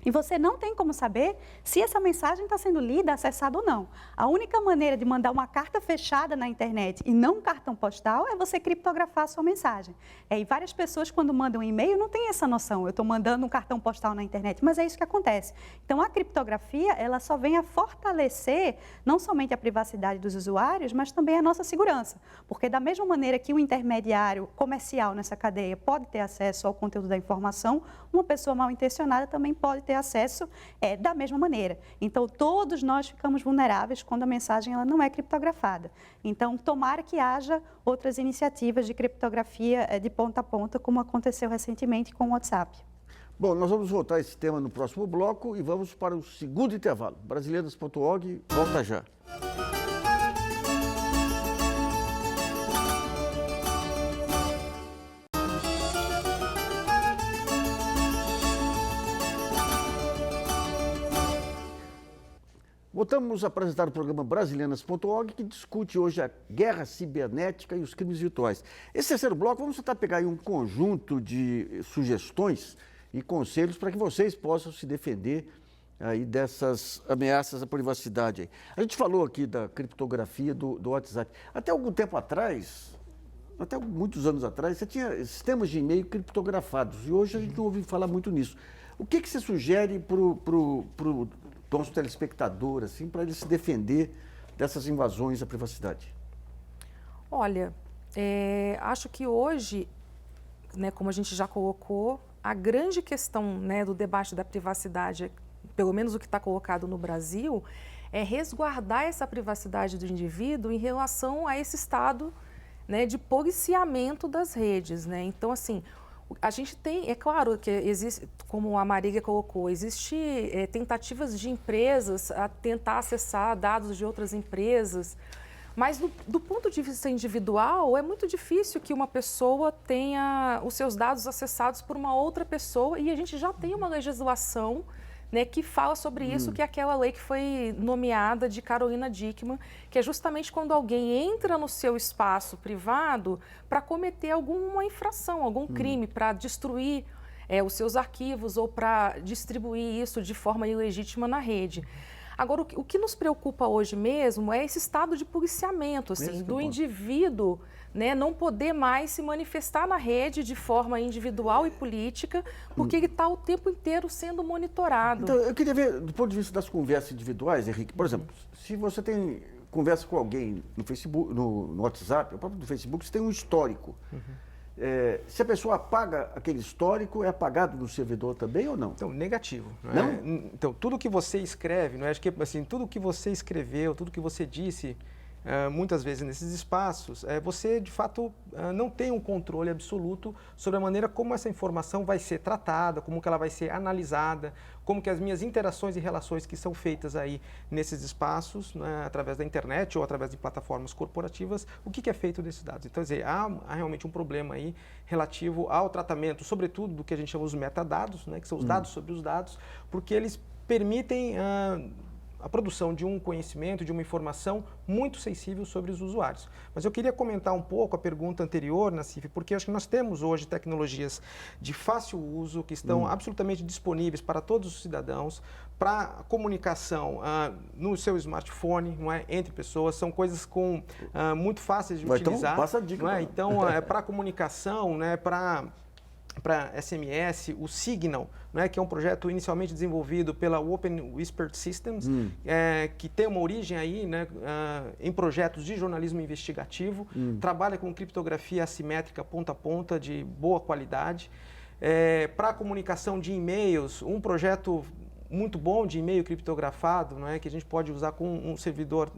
E você não tem como saber se essa mensagem está sendo lida, acessada ou não. A única maneira de mandar uma carta fechada na internet e não um cartão postal é você criptografar a sua mensagem. E várias pessoas, quando mandam um e-mail, não têm essa noção. Eu estou mandando um cartão postal na internet, mas é isso que acontece. Então, a criptografia, ela só vem a fortalecer não somente a privacidade dos usuários, mas também a nossa segurança. Porque da mesma maneira que o intermediário comercial nessa cadeia pode ter acesso ao conteúdo da informação, uma pessoa mal intencionada também pode ter acesso da mesma maneira. Então, todos nós ficamos vulneráveis quando a mensagem ela não é criptografada. Então, tomara que haja outras iniciativas de criptografia de ponta a ponta, como aconteceu recentemente com o WhatsApp. Bom, nós vamos voltar a esse tema no próximo bloco e vamos para o segundo intervalo. Brasileiras.org, volta já. Voltamos a apresentar o programa Brasileiras.org, que discute hoje a guerra cibernética e os crimes virtuais. Esse terceiro bloco, vamos tentar pegar aí um conjunto de sugestões e conselhos para que vocês possam se defender aí dessas ameaças à privacidade. Aí. A gente falou aqui da criptografia do WhatsApp. Até algum tempo atrás, até muitos anos atrás, você tinha sistemas de e-mail criptografados e hoje a gente não ouve falar muito nisso. O que você sugere para o nosso telespectador, assim, para ele se defender dessas invasões à privacidade? Olha, acho que hoje, como a gente já colocou, a grande questão do debate da privacidade, pelo menos o que está colocado no Brasil, é resguardar essa privacidade do indivíduo em relação a esse estado de policiamento das redes. Então, assim, a gente tem, é claro que existe, como a Marília colocou, existe tentativas de empresas a tentar acessar dados de outras empresas, mas do ponto de vista individual, é muito difícil que uma pessoa tenha os seus dados acessados por uma outra pessoa e a gente já tem uma legislação que fala sobre isso, que é aquela lei que foi nomeada de Carolina Dickmann, que é justamente quando alguém entra no seu espaço privado para cometer alguma infração, algum crime, para destruir os seus arquivos ou para distribuir isso de forma ilegítima na rede. Agora, o que nos preocupa hoje mesmo é esse estado de policiamento, assim, do indivíduo não poder mais se manifestar na rede de forma individual e política, porque ele está o tempo inteiro sendo monitorado. Então, eu queria ver, do ponto de vista das conversas individuais, Henrique, por exemplo, se você tem conversa com alguém no Facebook, no WhatsApp, o próprio do Facebook, você tem um histórico. Se a pessoa apaga aquele histórico, é apagado no servidor também ou não? Então, negativo. Não? Então, tudo que você escreve, acho que assim, tudo que você escreveu, tudo que você disse, muitas vezes nesses espaços, você de fato não tem um controle absoluto sobre a maneira como essa informação vai ser tratada, como que ela vai ser analisada, como que as minhas interações e relações que são feitas aí nesses espaços, né, através da internet ou através de plataformas corporativas, o que é feito desses dados. Então, quer dizer, há realmente um problema aí relativo ao tratamento, sobretudo do que a gente chama os metadados, né, que são os dados sobre os dados, porque eles permitem a produção de um conhecimento, de uma informação muito sensível sobre os usuários. Mas eu queria comentar um pouco a pergunta anterior, Nassif, porque acho que nós temos hoje tecnologias de fácil uso, que estão absolutamente disponíveis para todos os cidadãos, para comunicação no seu smartphone, não é, entre pessoas, são coisas muito fáceis de utilizar. Então, passa a dica. Não é? Então, para comunicação, né, para SMS, o Signal, né, que é um projeto inicialmente desenvolvido pela Open Whispered Systems, que tem uma origem aí, né, em projetos de jornalismo investigativo, trabalha com criptografia assimétrica ponta a ponta de boa qualidade. Para comunicação de e-mails, um projeto muito bom de e-mail criptografado, né, que a gente pode usar com um servidor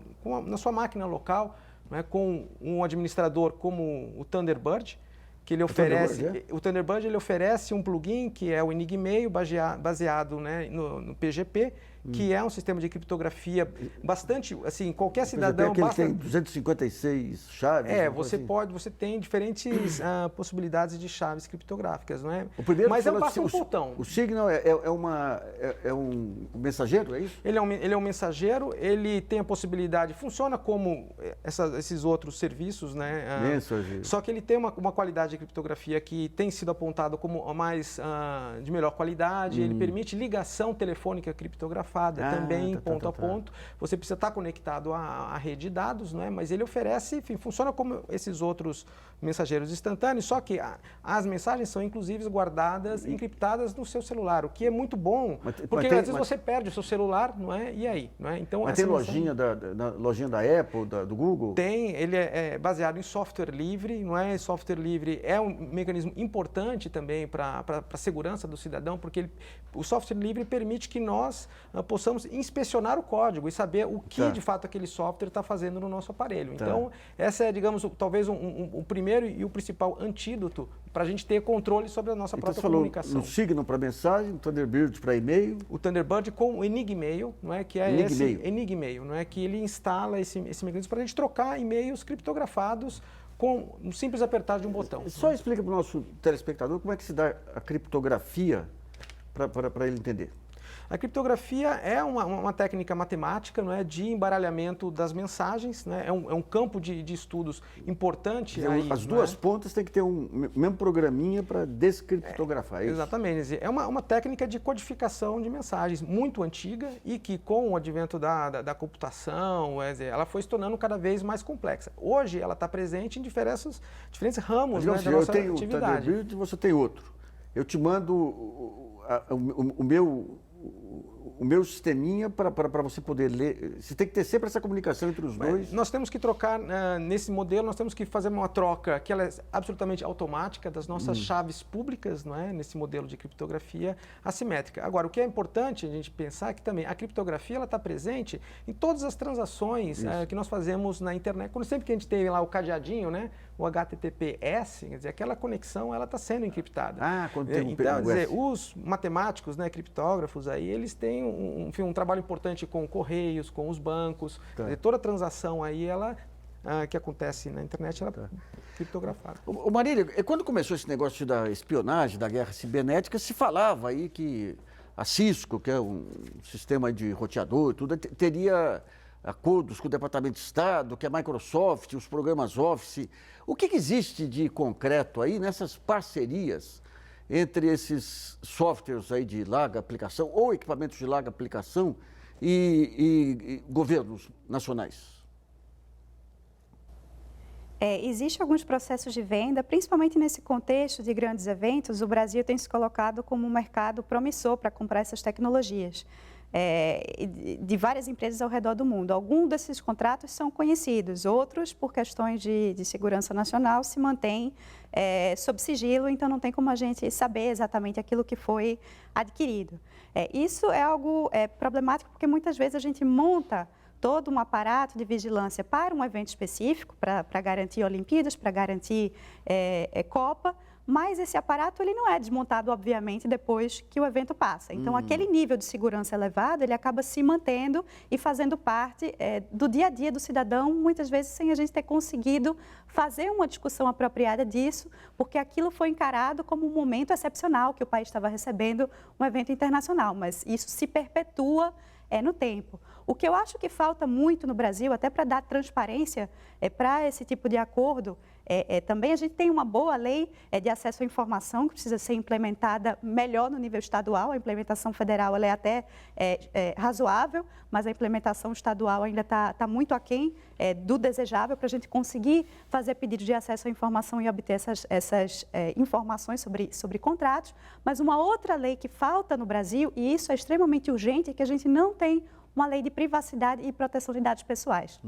na sua máquina local, né, com um administrador como o Thunderbird, que ele oferece, o Thunderbird ele oferece um plugin que é o Enigmail baseado, né, no PGP, que é um sistema de criptografia bastante, assim, qualquer cidadão... PGP é que ele tem 256 chaves. Você tem diferentes possibilidades de chaves criptográficas, não é? Mas é um botão. O Signal é um mensageiro, é isso? Ele é um mensageiro, ele tem a possibilidade, funciona como esses outros serviços, né? Só que ele tem uma qualidade de criptografia que tem sido apontado como a mais de melhor qualidade, ele permite ligação telefônica criptografada também, ponto a ponto. Você precisa estar conectado à rede de dados, não é? Mas ele oferece, enfim, funciona como esses outros mensageiros instantâneos, só que as mensagens são inclusive guardadas, encriptadas no seu celular, o que é muito bom, porque às vezes você perde o seu celular, não é? E aí? Não é? Então, mas tem lojinha da Apple, do Google? Tem, ele é baseado em software livre, não é? Software livre é um mecanismo importante também para a segurança do cidadão, porque o software livre permite que nós possamos inspecionar o código e saber o que de fato aquele software está fazendo no nosso aparelho. Então, essa é, digamos, talvez o primeiro e o principal antídoto para a gente ter controle sobre a nossa própria comunicação. No Signal para mensagem, o Thunderbird para e-mail. O Thunderbird com o Enigmail, não é? Que é Enigmail, não é? Que ele instala esse mecanismo para a gente trocar e-mails criptografados com um simples apertar de um botão. Só explica para o nosso telespectador como é que se dá a criptografia para ele entender. A criptografia é uma técnica matemática, não é, de embaralhamento das mensagens, né? É um campo de estudos importante. As duas pontas têm que ter um mesmo programinha para descriptografar. Exatamente. É uma técnica de codificação de mensagens muito antiga e que, com o advento da computação, ela foi se tornando cada vez mais complexa. Hoje, ela está presente em diferentes ramos, né, da nossa atividade. Eu tenho o Thunderbird e você tem outro. Eu te mando o meu sisteminha para você poder ler. Você tem que ter sempre essa comunicação entre os dois. Nós temos que trocar, nesse modelo, nós temos que fazer uma troca que ela é absolutamente automática das nossas chaves públicas, não é? Nesse modelo de criptografia assimétrica. Agora, o que é importante a gente pensar é que também a criptografia está presente em todas as transações que nós fazemos na internet. Sempre que a gente tem lá o cadeadinho, né? O HTTPS, quer dizer, aquela conexão ela está sendo encriptada. Quando tem então, quer dizer, os matemáticos, né, criptógrafos, aí, eles têm um trabalho importante com correios, com os bancos. Quer dizer, toda transação aí, que acontece na internet, ela é criptografada. Marília, quando começou esse negócio da espionagem, da guerra cibernética, se falava aí que a Cisco, que é um sistema de roteador e tudo, teria acordos com o Departamento de Estado, que é a Microsoft, os programas Office. O que existe de concreto aí nessas parcerias entre esses softwares aí de larga aplicação ou equipamentos de larga aplicação e governos nacionais? Existem alguns processos de venda, principalmente nesse contexto de grandes eventos. O Brasil tem se colocado como um mercado promissor para comprar essas tecnologias. De várias empresas ao redor do mundo. Alguns desses contratos são conhecidos, outros, por questões de segurança nacional, se mantêm sob sigilo, então não tem como a gente saber exatamente aquilo que foi adquirido. Isso é algo problemático, porque muitas vezes a gente monta todo um aparato de vigilância para um evento específico, para garantir Olimpíadas, para garantir Copa, mas esse aparato ele não é desmontado, obviamente, depois que o evento passa. Então, aquele nível de segurança elevado, ele acaba se mantendo e fazendo parte do dia a dia do cidadão, muitas vezes sem a gente ter conseguido fazer uma discussão apropriada disso, porque aquilo foi encarado como um momento excepcional que o país estava recebendo um evento internacional, mas isso se perpetua no tempo. O que eu acho que falta muito no Brasil, até para dar transparência para esse tipo de acordo, também a gente tem uma boa lei de acesso à informação que precisa ser implementada melhor no nível estadual. A implementação federal ela é até razoável, mas a implementação estadual ainda está muito aquém do desejável para a gente conseguir fazer pedido de acesso à informação e obter essas informações sobre contratos. Mas uma outra lei que falta no Brasil, e isso é extremamente urgente, é que a gente não tem uma lei de privacidade e proteção de dados pessoais.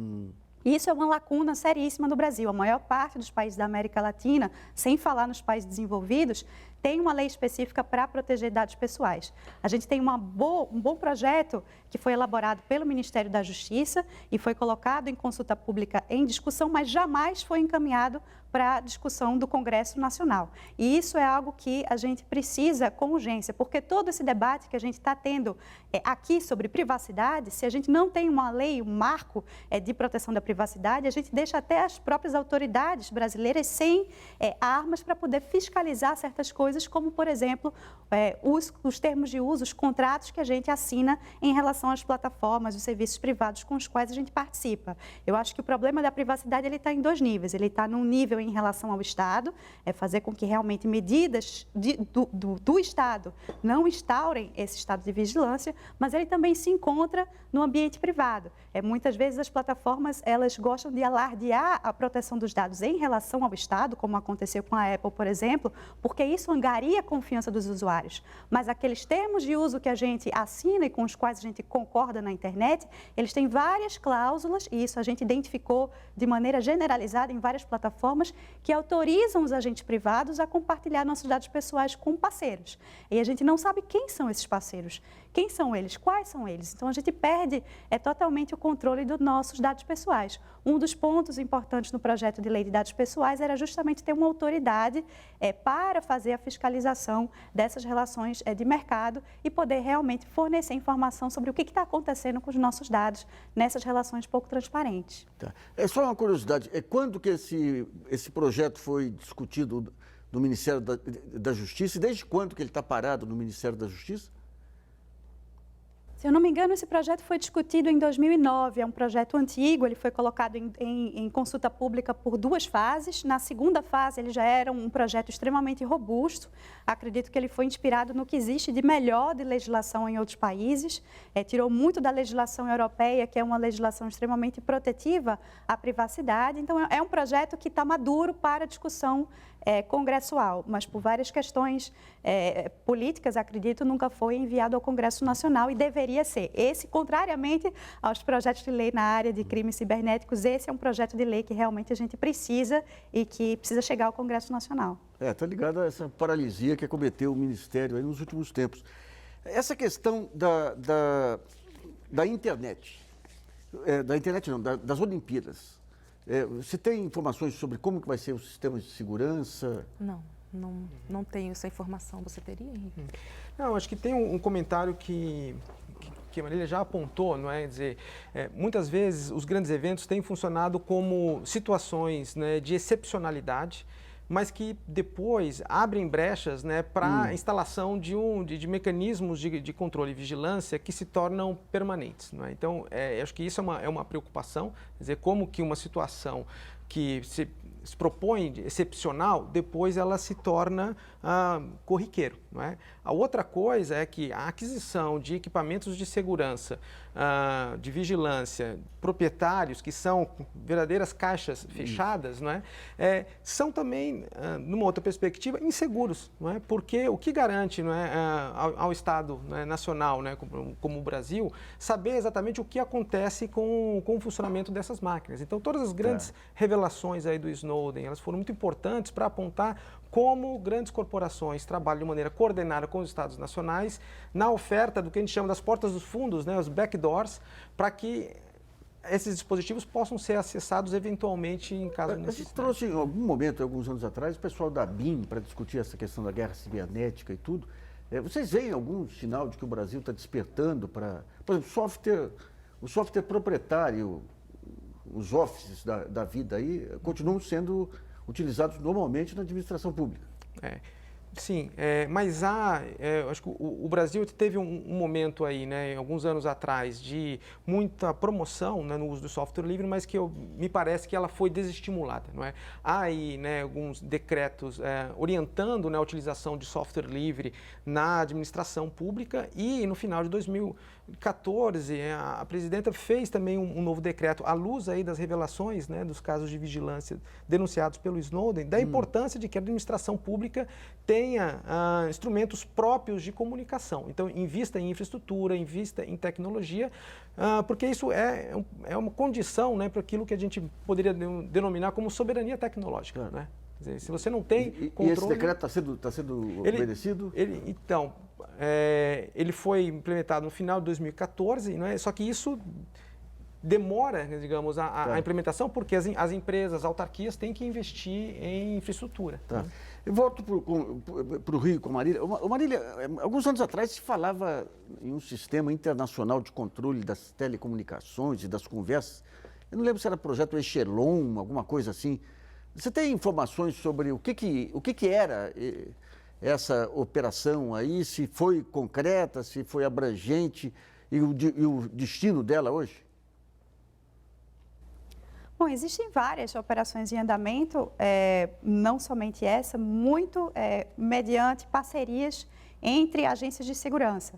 Isso é uma lacuna seríssima no Brasil. A maior parte dos países da América Latina, sem falar nos países desenvolvidos, tem uma lei específica para proteger dados pessoais. A gente tem um bom projeto que foi elaborado pelo Ministério da Justiça e foi colocado em consulta pública em discussão, mas jamais foi encaminhado para a discussão do Congresso Nacional. E isso é algo que a gente precisa com urgência, porque todo esse debate que a gente está tendo aqui sobre privacidade, se a gente não tem uma lei, um marco de proteção da privacidade, a gente deixa até as próprias autoridades brasileiras sem armas para poder fiscalizar certas coisas, como, por exemplo, os termos de uso, os contratos que a gente assina em relação às plataformas, os serviços privados com os quais a gente participa. Eu acho que o problema da privacidade ele está em dois níveis. Ele está num nível em relação ao Estado, fazer com que realmente medidas do Estado não instaurem esse estado de vigilância, mas ele também se encontra no ambiente privado. Muitas vezes as plataformas elas gostam de alardear a proteção dos dados em relação ao Estado, como aconteceu com a Apple, por exemplo, porque isso angaria a confiança dos usuários. Mas aqueles termos de uso que a gente assina e com os quais a gente concorda na internet, eles têm várias cláusulas, e isso a gente identificou de maneira generalizada em várias plataformas, que autorizam os agentes privados a compartilhar nossos dados pessoais com parceiros. E a gente não sabe quem são esses parceiros, quem são eles, quais são eles. Então, a gente perde totalmente o controle dos nossos dados pessoais. Um dos pontos importantes no projeto de lei de dados pessoais era justamente ter uma autoridade para fazer a fiscalização dessas relações de mercado e poder realmente fornecer informação sobre o que está acontecendo com os nossos dados nessas relações pouco transparentes. Tá. É só uma curiosidade, quando que esse projeto foi discutido no Ministério da Justiça e desde quando que ele está parado no Ministério da Justiça? Se eu não me engano, esse projeto foi discutido em 2009, é um projeto antigo, ele foi colocado em consulta pública por 2 fases. Na segunda fase, ele já era um projeto extremamente robusto. Acredito que ele foi inspirado no que existe de melhor de legislação em outros países. Tirou muito da legislação europeia, que é uma legislação extremamente protetiva à privacidade. Então, é um projeto que está maduro para discussão congressual, mas por várias questões políticas, acredito, nunca foi enviado ao Congresso Nacional e deveria ser. Esse, contrariamente aos projetos de lei na área de crimes cibernéticos, esse é um projeto de lei que realmente a gente precisa e que precisa chegar ao Congresso Nacional. Está ligado a essa paralisia que acometeu o Ministério aí nos últimos tempos. Essa questão da internet, das Olimpíadas, você tem informações sobre como que vai ser o sistema de segurança? Não tenho essa informação. Você teria, Henrique? Não, acho que tem um comentário que a Marília já apontou, não é? Quer dizer, muitas vezes os grandes eventos têm funcionado como situações, né, de excepcionalidade, mas que depois abrem brechas, né, para a instalação de mecanismos de controle e vigilância que se tornam permanentes. Não é? Então, acho que isso é uma preocupação, quer dizer, como que uma situação que se propõe de excepcional, depois ela se torna corriqueiro. Não é? A outra coisa é que a aquisição de equipamentos de segurança, de vigilância, proprietários, que são verdadeiras caixas fechadas, não é? São também, numa outra perspectiva, inseguros. Não é? Porque o que garante, não é, ao Estado, não é, nacional, né, como o Brasil, saber exatamente o que acontece com o funcionamento dessas máquinas. Então, todas as grandes revelações aí do Snowden, elas foram muito importantes para apontar como grandes corporações trabalham de maneira coordenada com os Estados nacionais na oferta do que a gente chama das portas dos fundos, né, os backdoors, para que esses dispositivos possam ser acessados eventualmente em caso de A gente necessidade. trouxe em algum momento, alguns anos atrás, o pessoal da BIM para discutir essa questão da guerra cibernética e tudo. Vocês veem algum sinal de que o Brasil está despertando para, por exemplo, o software proprietário, os offices da vida aí, continuam sendo utilizados normalmente na administração pública? Sim, mas acho que o Brasil teve um momento aí, né, alguns anos atrás, de muita promoção, né, no uso do software livre, mas que me parece que ela foi desestimulada, não é? Há aí, né, alguns decretos orientando, né, a utilização de software livre na administração pública e no final de 2014 a presidenta fez também um novo decreto à luz aí das revelações, né, dos casos de vigilância denunciados pelo Snowden, da importância de que a administração pública tenha instrumentos próprios de comunicação. Então, invista em infraestrutura, invista em tecnologia, porque isso é uma condição, né, para aquilo que a gente poderia denominar como soberania tecnológica. Né? Quer dizer, se você não tem controle... E esse decreto está sendo obedecido? Ele foi implementado no final de 2014, não é? Só que isso demora, digamos, a implementação, porque as empresas, as autarquias têm que investir em infraestrutura. Tá. Eu volto para o Rio com a Marília. Marília, alguns anos atrás se falava em um sistema internacional de controle das telecomunicações e das conversas. Eu não lembro se era projeto Echelon, alguma coisa assim. Você tem informações sobre o que era essa operação aí, se foi concreta, se foi abrangente e o destino dela hoje? Bom, existem várias operações em andamento, não somente essa, muito mediante parcerias entre agências de segurança.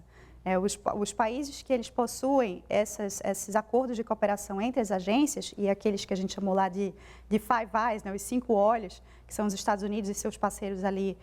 Os países que eles possuem esses acordos de cooperação entre as agências e aqueles que a gente chamou lá de Five Eyes, né, os 5 olhos, que são os Estados Unidos e seus parceiros ali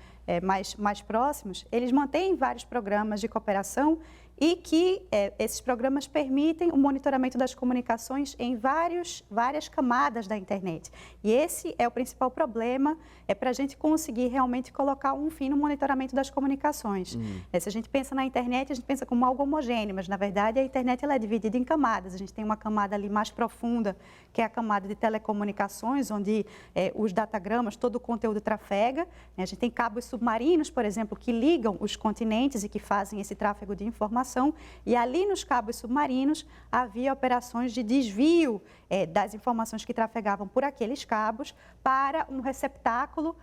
mais próximos, eles mantêm vários programas de cooperação e que esses programas permitem o monitoramento das comunicações em várias camadas da internet. E esse é o principal problema para a gente conseguir realmente colocar um fim no monitoramento das comunicações. Se a gente pensa na internet, a gente pensa como algo homogêneo, mas na verdade a internet ela é dividida em camadas. A gente tem uma camada ali mais profunda, que é a camada de telecomunicações, onde os datagramas, todo o conteúdo trafega. A gente tem cabos submarinos, por exemplo, que ligam os continentes e que fazem esse tráfego de informação. E ali nos cabos submarinos havia operações de desvio das informações que trafegavam por aqueles cabos para um receptáculo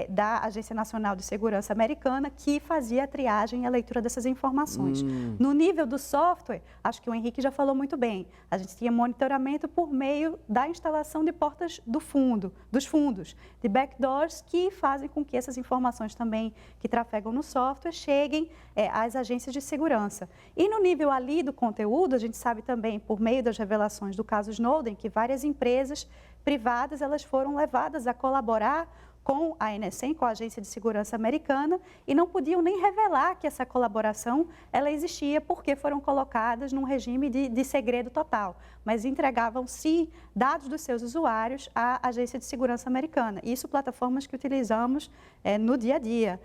da Agência Nacional de Segurança Americana que fazia a triagem e a leitura dessas informações. No nível do software, acho que o Henrique já falou muito bem, a gente tinha monitoramento por meio da instalação de portas dos fundos, de backdoors que fazem com que essas informações também que trafegam no software cheguem às agências de segurança. E no nível ali do conteúdo, a gente sabe também, por meio das revelações do caso Snowden, que várias empresas privadas elas foram levadas a colaborar com a NSA, com a Agência de Segurança Americana, e não podiam nem revelar que essa colaboração ela existia porque foram colocadas num regime de segredo total, mas entregavam, sim, dados dos seus usuários à Agência de Segurança Americana. Isso plataformas que utilizamos no dia a dia,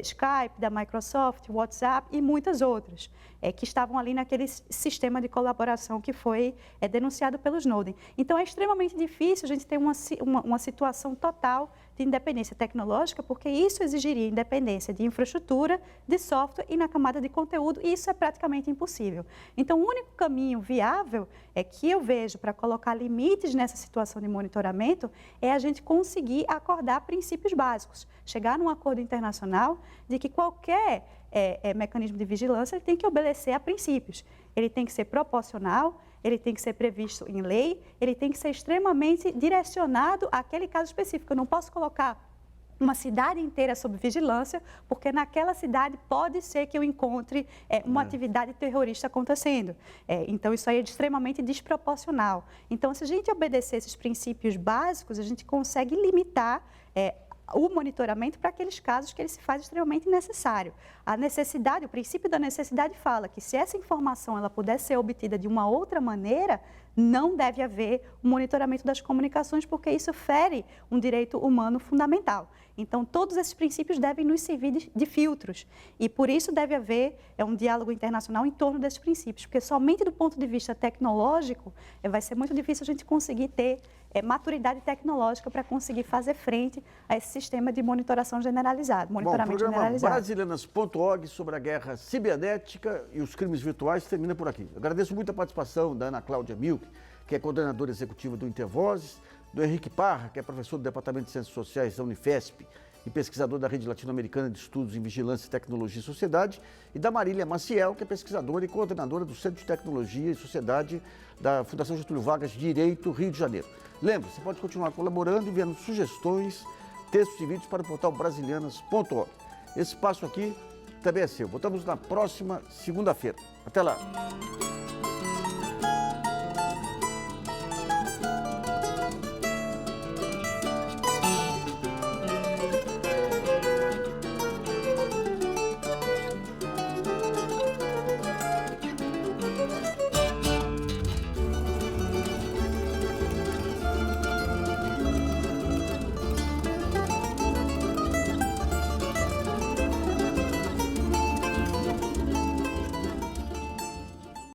Skype, da Microsoft, WhatsApp e muitas outras, que estavam ali naquele sistema de colaboração que foi denunciado pelo Snowden. Então, é extremamente difícil a gente ter uma situação total de independência tecnológica, porque isso exigiria independência de infraestrutura, de software e na camada de conteúdo, e isso é praticamente impossível. Então, o único caminho viável que eu vejo para colocar limites nessa situação de monitoramento é a gente conseguir acordar princípios básicos, chegar num acordo internacional de que qualquer mecanismo de vigilância ele tem que obedecer a princípios. Ele tem que ser proporcional, ele tem que ser previsto em lei, ele tem que ser extremamente direcionado àquele caso específico. Eu não posso colocar uma cidade inteira sob vigilância, porque naquela cidade pode ser que eu encontre uma atividade terrorista acontecendo. Então, isso aí é extremamente desproporcional. Então, se a gente obedecer esses princípios básicos, a gente consegue limitar o monitoramento para aqueles casos que ele se faz extremamente necessário. A necessidade, o princípio da necessidade fala que se essa informação ela puder ser obtida de uma outra maneira, não deve haver um monitoramento das comunicações, porque isso fere um direito humano fundamental. Então, todos esses princípios devem nos servir de filtros e, por isso, deve haver um diálogo internacional em torno desses princípios, porque somente do ponto de vista tecnológico vai ser muito difícil a gente conseguir ter maturidade tecnológica para conseguir fazer frente a esse sistema de monitoração generalizado, monitoramento Bom, o programa generalizado. Brasilianas.org sobre a guerra cibernética e os crimes virtuais termina por aqui. Eu agradeço muito a participação da Ana Cláudia Milk, que é coordenadora executiva do Intervozes, do Henrique Parra, que é professor do Departamento de Ciências Sociais da Unifesp e pesquisador da Rede Latino-Americana de Estudos em Vigilância, Tecnologia e Sociedade, e da Marília Maciel, que é pesquisadora e coordenadora do Centro de Tecnologia e Sociedade da Fundação Getúlio Vargas Direito, Rio de Janeiro. Lembre, você pode continuar colaborando, enviando sugestões, textos e vídeos para o portal brasilianas.org. Esse espaço aqui também é seu. Voltamos na próxima segunda-feira. Até lá!